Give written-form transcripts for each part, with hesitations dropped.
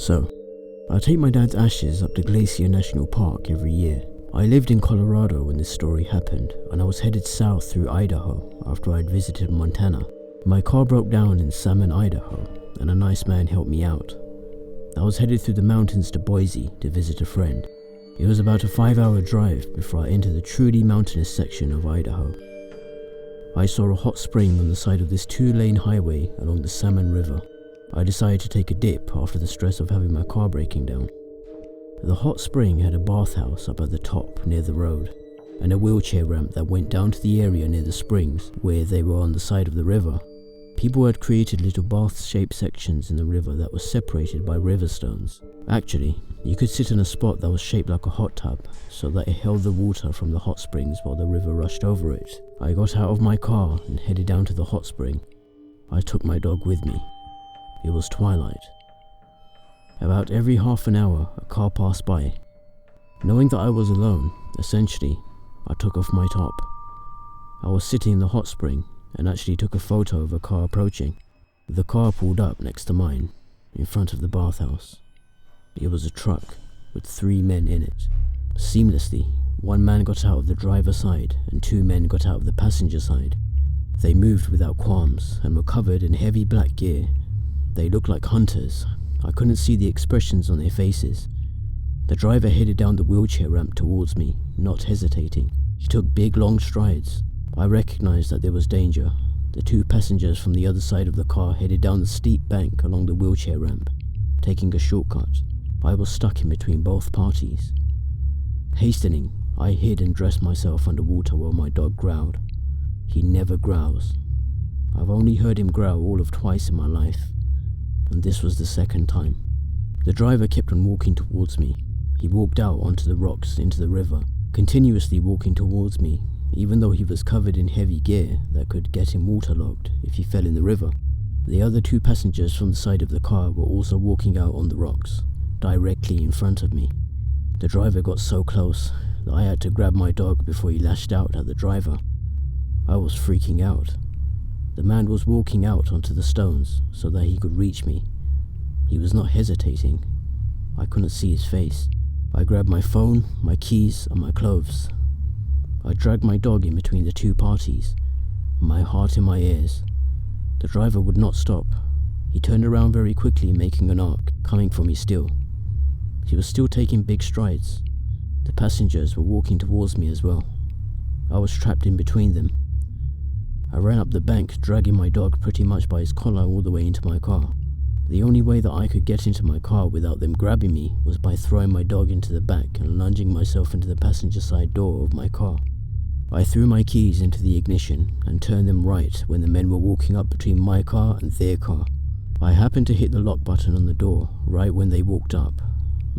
So, I take my dad's ashes up to Glacier National Park every year. I lived in Colorado when this story happened, and I was headed south through Idaho after I'd visited Montana. My car broke down in Salmon, Idaho, and a nice man helped me out. I was headed through the mountains to Boise to visit a friend. It was about a 5-hour drive before I entered the truly mountainous section of Idaho. I saw a hot spring on the side of this 2-lane highway along the Salmon River. I decided to take a dip after the stress of having my car breaking down. The hot spring had a bathhouse up at the top near the road, and a wheelchair ramp that went down to the area near the springs where they were on the side of the river. People had created little bath-shaped sections in the river that were separated by river stones. Actually, you could sit in a spot that was shaped like a hot tub so that it held the water from the hot springs while the river rushed over it. I got out of my car and headed down to the hot spring. I took my dog with me. It was twilight. About every half an hour, a car passed by. Knowing that I was alone, essentially, I took off my top. I was sitting in the hot spring and actually took a photo of a car approaching. The car pulled up next to mine, in front of the bathhouse. It was a truck with 3 men in it. Seamlessly, 1 man got out of the driver's side and 2 men got out of the passenger side. They moved without qualms and were covered in heavy black gear. They looked like hunters. I couldn't see the expressions on their faces. The driver headed down the wheelchair ramp towards me, not hesitating. He took big long strides. I recognized that there was danger. The 2 passengers from the other side of the car headed down the steep bank along the wheelchair ramp, taking a shortcut. I was stuck in between both parties. Hastening, I hid and dressed myself underwater while my dog growled. He never growls. I've only heard him growl all of twice in my life, and this was the second time. The driver kept on walking towards me. He walked out onto the rocks into the river, continuously walking towards me, even though he was covered in heavy gear that could get him waterlogged if he fell in the river. The other 2 passengers from the side of the car were also walking out on the rocks, directly in front of me. The driver got so close that I had to grab my dog before he lashed out at the driver. I was freaking out. The man was walking out onto the stones so that he could reach me. He was not hesitating. I couldn't see his face. I grabbed my phone, my keys, and my clothes. I dragged my dog in between the 2 parties, my heart in my ears. The driver would not stop. He turned around very quickly, making an arc, coming for me still. He was still taking big strides. The passengers were walking towards me as well. I was trapped in between them. I ran up the bank, dragging my dog pretty much by his collar all the way into my car. The only way that I could get into my car without them grabbing me was by throwing my dog into the back and lunging myself into the passenger side door of my car. I threw my keys into the ignition and turned them right when the men were walking up between my car and their car. I happened to hit the lock button on the door right when they walked up,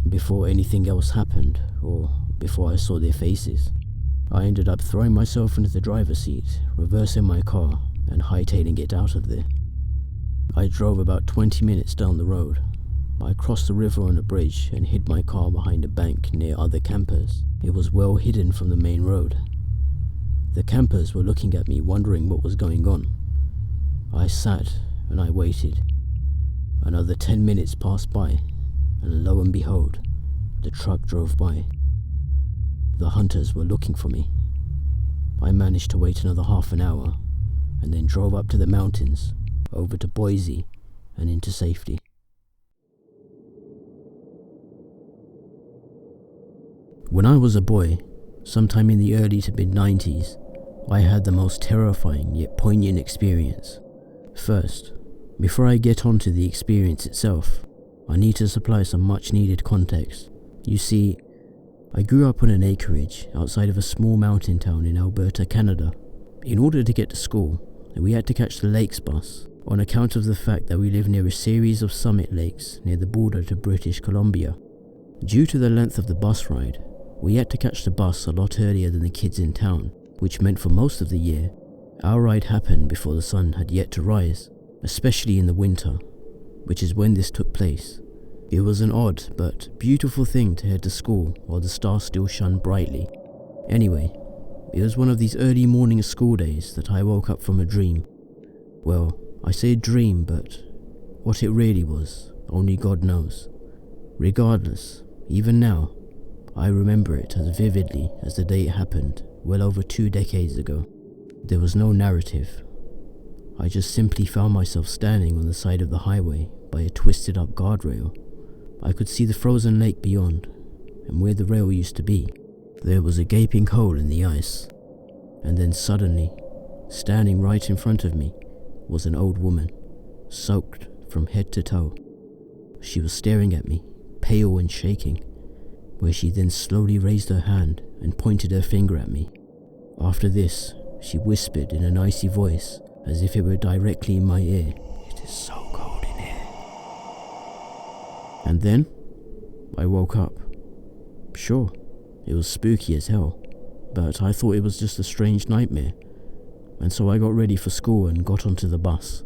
before anything else happened, or before I saw their faces. I ended up throwing myself into the driver's seat, reversing my car, and hightailing it out of there. I drove about 20 minutes down the road. I crossed the river on a bridge and hid my car behind a bank near other campers. It was well hidden from the main road. The campers were looking at me, wondering what was going on. I sat and I waited. Another 10 minutes passed by, and lo and behold, the truck drove by. The hunters were looking for me. I managed to wait another half an hour, and then drove up to the mountains, over to Boise, and into safety. When I was a boy, sometime in the early to mid-90s, I had the most terrifying yet poignant experience. First, before I get onto the experience itself, I need to supply some much needed context. You see, I grew up on an acreage outside of a small mountain town in Alberta, Canada. In order to get to school, we had to catch the Lakes bus, on account of the fact that we live near a series of summit lakes near the border to British Columbia. Due to the length of the bus ride, we had to catch the bus a lot earlier than the kids in town, which meant for most of the year, our ride happened before the sun had yet to rise, especially in the winter, which is when this took place. It was an odd but beautiful thing to head to school while the stars still shone brightly. Anyway, it was one of these early morning school days that I woke up from a dream. Well, I say dream, but what it really was, only God knows. Regardless, even now, I remember it as vividly as the day it happened, well over 2 decades ago. There was no narrative. I just simply found myself standing on the side of the highway by a twisted up guardrail. I could see the frozen lake beyond, and where the rail used to be, there was a gaping hole in the ice. And then suddenly, standing right in front of me, was an old woman, soaked from head to toe. She was staring at me, pale and shaking, where she then slowly raised her hand and pointed her finger at me. After this, she whispered in an icy voice, as if it were directly in my ear, "It is so cold in here." And then, I woke up. Sure, it was spooky as hell, but I thought it was just a strange nightmare, and so I got ready for school and got onto the bus.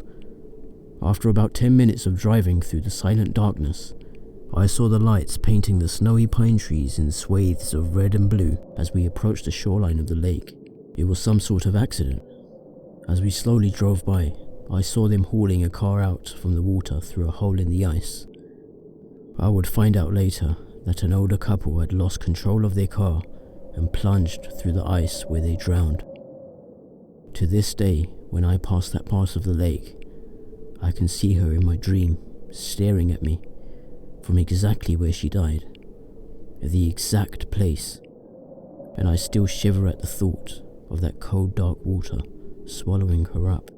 After about 10 minutes of driving through the silent darkness, I saw the lights painting the snowy pine trees in swathes of red and blue as we approached the shoreline of the lake. It was some sort of accident. As we slowly drove by, I saw them hauling a car out from the water through a hole in the ice. I would find out later that an older couple had lost control of their car and plunged through the ice where they drowned. To this day, when I pass that part of the lake, I can see her in my dream, staring at me, from exactly where she died, the exact place, and I still shiver at the thought of that cold dark water swallowing her up.